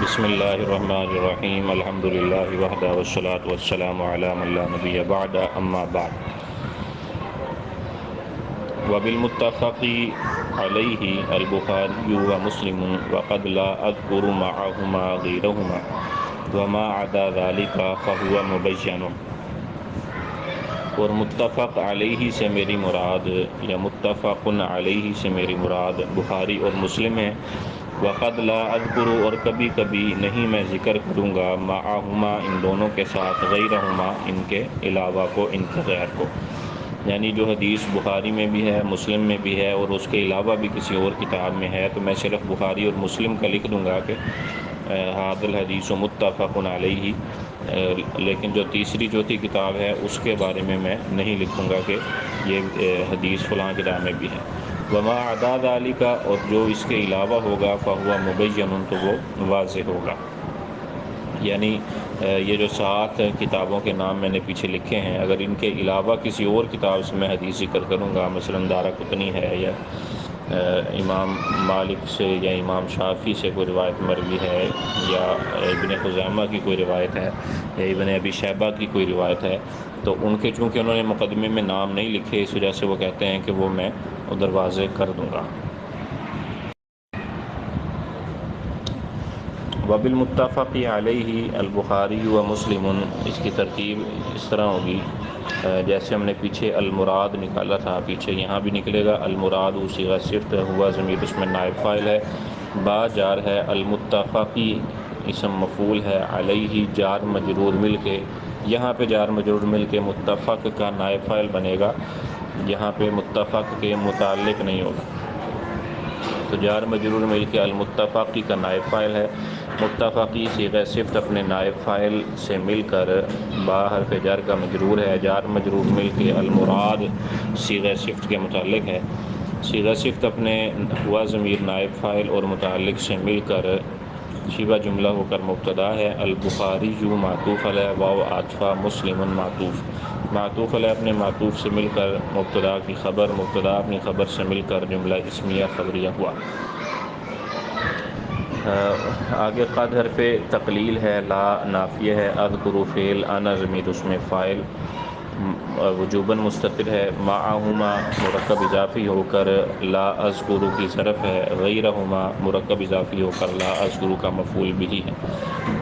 بسم اللہ الرحمن الرحیم الحمد للہ وحدہ والصلاة والسلام علی من لا نبی بعد اما بعد وبالمتفق علیہ البخاری ومسلم وقد لا اذکر معہما غیرہما وما عدا ذلك فهو مبین۔ اور متفق علیہ سے میری مراد یا متفق علیہ سے میری مراد بخاری اور مسلم ہے۔ وقد لا اذکر اور کبھی کبھی نہیں میں ذکر کروں گا معہما ان دونوں کے ساتھ غیرہما ان کے علاوہ کو، ان کے غیر کو، یعنی جو حدیث بخاری میں بھی ہے مسلم میں بھی ہے اور اس کے علاوہ بھی کسی اور کتاب میں ہے تو میں صرف بخاری اور مسلم کا لکھ دوں گا کہ ھذا الحدیث متفق علیہ، لیکن جو تیسری چوتھی کتاب ہے اس کے بارے میں نہیں لکھوں گا کہ یہ حدیث فلاں کتاب میں بھی ہے۔ وما عدا ذلک اور جو اس کے علاوہ ہوگا فہو مبین تو وہ واضح ہوگا، یعنی یہ جو 7 کتابوں کے نام میں نے پیچھے لکھے ہیں اگر ان کے علاوہ کسی اور کتاب سے میں حدیث ذکر کروں گا، مثلا دارقطنی ہے یا امام مالک سے یا امام شافعی سے کوئی روایت مروی ہے یا ابن خزیمہ کی کوئی روایت ہے یا ابن ابی شیبہ کی کوئی روایت ہے، تو ان کے چونکہ انہوں نے مقدمے میں نام نہیں لکھے اس وجہ سے وہ کہتے ہیں کہ وہ میں ادھر واضح کر دوں گا۔ وبالمتفق علیہ البخاری و مسلم، اس کی ترتیب اس طرح ہوگی جیسے ہم نے پیچھے المراد نکالا تھا، پیچھے یہاں بھی نکلے گا المراد صیغہ صفت ہوا ضمیر اس میں نائب فاعل ہے، با جار ہے، المتفقی اسم مفعول ہے، علیہ جار مجرور مل کے، یہاں پہ جار مجرور مل کے متفق کا نائب فاعل بنے گا، یہاں پہ متفق کے متعلق نہیں ہوگا، تو جار مجرور مل کے المتفقی کا نائب فاعل ہے، متفقی صیغہ صفت اپنے نائب فاعل سے مل کر با حرف جر کا مجرور ہے، جار مجرور مل کے المراد صیغہ صفت کے متعلق ہے، صیغہ صفت اپنے ہوا ضمیر نائب فاعل اور متعلق سے مل کر شیبہ جملہ ہو کر مبتدا ہے، البخاری جو معطوف علیہ واو عاطفہ مسلم معطوف علیہ اپنے معطوف سے مل کر مبتدا کی خبر، مبتدا اپنی خبر سے مل کر جملہ اسمیہ خبریہ ہوا۔ آگے قد حرف تقلیل ہے، لا نافیہ ہے، اذکر فعل، انا ضمیر اس میں فاعل وجوباً مستتر ہے، معہما مرکب اضافی ہو کر لا اذکر کی ظرف ہے، غیرہما مرکب اضافی ہو کر لا اذکر کا مفعول بھی ہے،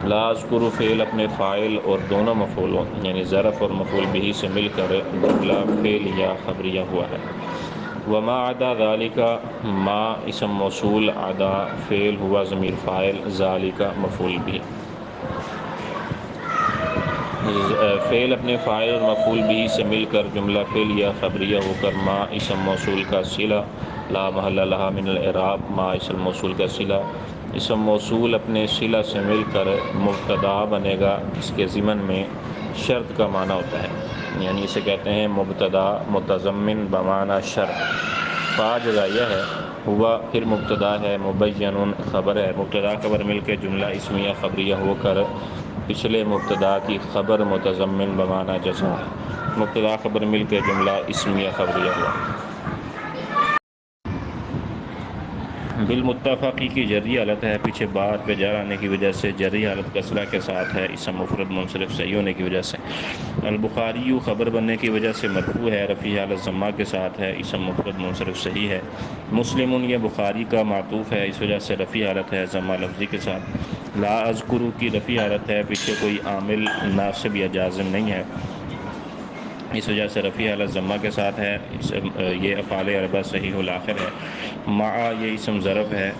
لا اذکر فعل اپنے فاعل اور دونوں مفعولوں یعنی ظرف اور مفعول بھی سے مل کر جملہ فعلیہ خبریہ ہوا ہے۔ وما عدا ذالک ما اسم موصول، عدا فعل ہوا ضمیر فاعل، ذالک مفعول بھی، فعل اپنے فاعل اور مفعول بھی سے مل کر جملہ فعلیہ خبریہ ہو کر ما اسم موصول کا صلہ لا محل لہا من الاعراب، ما اسم موصول کا صلہ، اسم موصول اپنے صلہ سے مل کر مبتدا بنے گا، اس کے ضمن میں شرط کا معنی ہوتا ہے، یعنی اسے کہتے ہیں مبتدا متضمن بمعنی شرط، فا جزائیہ ہے، ہوا پھر مبتدا ہے، مبین خبر ہے، مبتدا خبر مل کے جملہ اسمیہ خبریہ ہو کر پچھلے مبتدا کی خبر متضمن بمعنی جزا، مبتدا خبر مل کے جملہ اسمیہ خبریہ ہوا۔ بالمتفقی کی جری حالت ہے، پیچھے بعد پہ جر آنے کی وجہ سے جری حالت کسرہ کے ساتھ ہے، اسم مفرد منصرف صحیح ہونے کی وجہ سے، البخاری خبر بننے کی وجہ سے مرفوع ہے، رفیع حالت ضمہ کے ساتھ ہے، اسم مفرد منصرف صحیح ہے، مسلم یہ بخاری کا معطوف ہے اس وجہ سے رفیع حالت ہے ضمہ لفظی کے ساتھ، لا اذکر کی رفیع حالت ہے، پیچھے کوئی عامل ناصب یا جازم نہیں ہے اس وجہ سے رفیع حالت ضمہ کے ساتھ ہے، یہ افعال اربعہ صحیح الآخر ہے، مع یہ اسم ظرف ہے،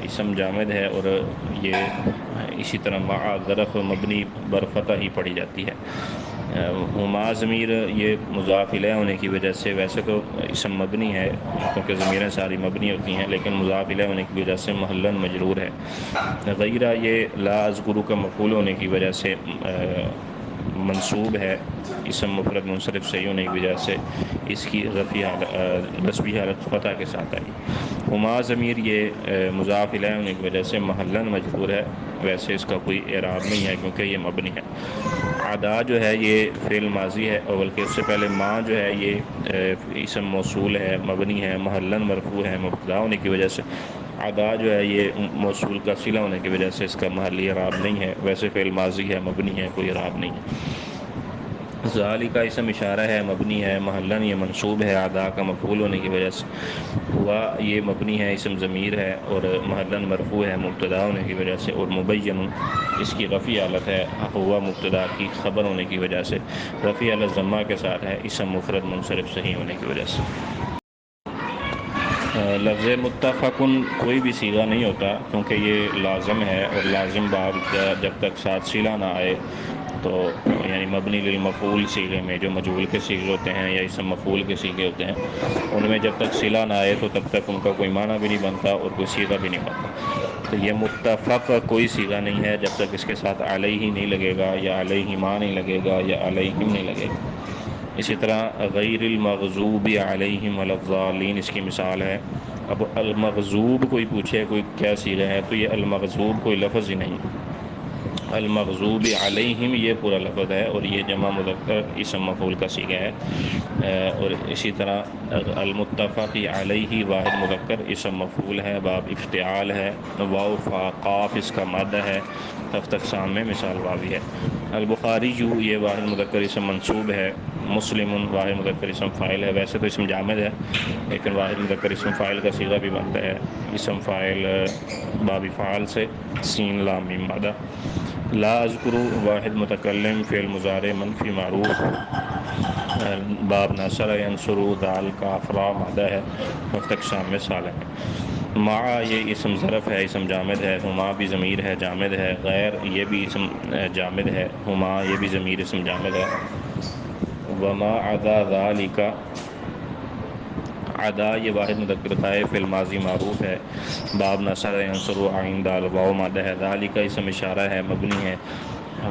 اسم جامد ہے اور یہ اسی طرح مع ظرف مبنی برفتح ہی پڑھی جاتی ہے، ہما ضمیر یہ مضاف الیہ ہونے کی وجہ سے، ویسے تو اسم مبنی ہے کیونکہ ضمیریں ساری مبنی ہوتی ہیں لیکن مضاف الیہ ہونے کی وجہ سے محلاً مجرور ہے، غیرہ یہ لا اذکر کا مفعول ہونے کی وجہ سے منصوب ہے، اسم مفرد منصرف صحیح ہونے کی وجہ سے اس کی رفعی حالت فتح کے ساتھ آئی، ہما ضمیر یہ مضاف الیہ ہونے کی وجہ سے محلاً مجرور ہے، ویسے اس کا کوئی اعراب نہیں ہے کیونکہ یہ مبنی ہے، عدا جو ہے یہ فعل ماضی ہے اور بلکہ اس سے پہلے ما جو ہے یہ اسم موصول ہے، مبنی ہے، محلاً مرفوع ہے مبتدا ہونے کی وجہ سے، ادا جو ہے یہ موصول کا صلہ ہونے کی وجہ سے اس کا محلی اعراب نہیں ہے، ویسے فعل ماضی ہے، مبنی ہے، کوئی اعراب نہیں ہے۔ ذالک کا اسم اشارہ ہے، مبنی ہے، محلاً یہ منصوب ہے ادا کا مفعول ہونے کی وجہ سے، ہوا یہ مبنی ہے، اسم ضمیر ہے، اور محلاً مرفوع ہے مبتدا ہونے کی وجہ سے، اور مبین اس کی رفع حالت ہے، ہوا مبتدا کی خبر ہونے کی وجہ سے، رفع حالت ضمہ کے ساتھ ہے، اسم مفرد منصرف صحیح ہونے کی وجہ سے۔ لفظ متفقن کوئی بھی صیغہ نہیں ہوتا، کیونکہ یہ لازم ہے، اور لازم باب جب تک ساتھ صلہ نہ آئے تو یعنی مبنی للمفعول صیغے میں جو مجہول کے صیغے ہوتے ہیں یا اسم مفعول کے صیغے ہوتے ہیں، ان میں جب تک صلہ نہ آئے تو تب تک ان کا کوئی معنی بھی نہیں بنتا اور کوئی صیغہ بھی نہیں بنتا۔ تو یہ متفق کوئی صیغہ نہیں ہے جب تک اس کے ساتھ علیہ نہیں لگے گا، یا علیہما نہیں لگے گا، یا علیہم نہیں لگے گا۔ اسی طرح غیر المغضوب علیہم ولا الضالین اس کی مثال ہے۔ اب المغضوب کوئی پوچھے کوئی کیا صیغہ ہے، تو یہ المغضوب کوئی لفظ ہی نہیں، المغضوب علیہم یہ پورا لفظ ہے، اور یہ جمع مذکر اسم مفعول کا صیغہ ہے۔ اور اسی طرح المتفق علیہ واحد مذکر اسم مفعول ہے، باب افتعال ہے، واو فا قاف اس کا مادہ ہے، ہفت اقسام میں مثال واوی ہے۔ البخاری یہ واحد مذکر اسم منصوب ہے، مسلم واحد مذکر اسم فاعل ہے، ویسے تو اسم جامد ہے لیکن واحد مذکر اسم فاعل کا صیغہ بھی بنتا ہے، اسم فاعل باب فعال سے، سین لام میم مادہ۔ لا اذکر واحد متکلم فعل مضارع منفی معروف، باب نصر ینصر، دال کاف را مادہ ہے، ہفت اقسام میں سالم ہے۔ مع یہ اسم ظرف ہے، اسم جامد ہے، ہما بھی ضمیر ہے جامد ہے، غیر یہ بھی اسم جامد ہے، ہما یہ بھی ضمیر اسم جامد ہے۔ وما عدا ذالک، عدا یہ واحد مذکر غائب فعل ماضی معروف ہے، باب نصر ینصر عین دال واو مادہ ہے، ذالک اسم اشارہ ہے، مبنی ہے،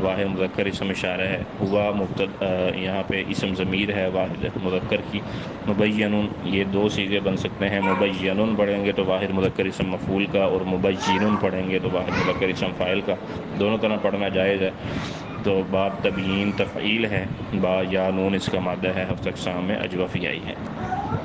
واحد مذکر اسم اشارہ ہے، ہوا مبتدا یہاں پہ اسم ضمیر ہے واحد مذکر کی، مبین یہ دو صیغے بن سکتے ہیں، مبین پڑھیں گے تو واحد مذکر اسم مفعول کا، اور مبین پڑھیں گے تو واحد مذکر اسم فاعل کا، دونوں طرح پڑھنا جائز ہے۔ تو باب تبیین تفعیل ہے، با یا نون اس کا مادہ ہے، ہفت اقسام میں اجوفی آئی ہے۔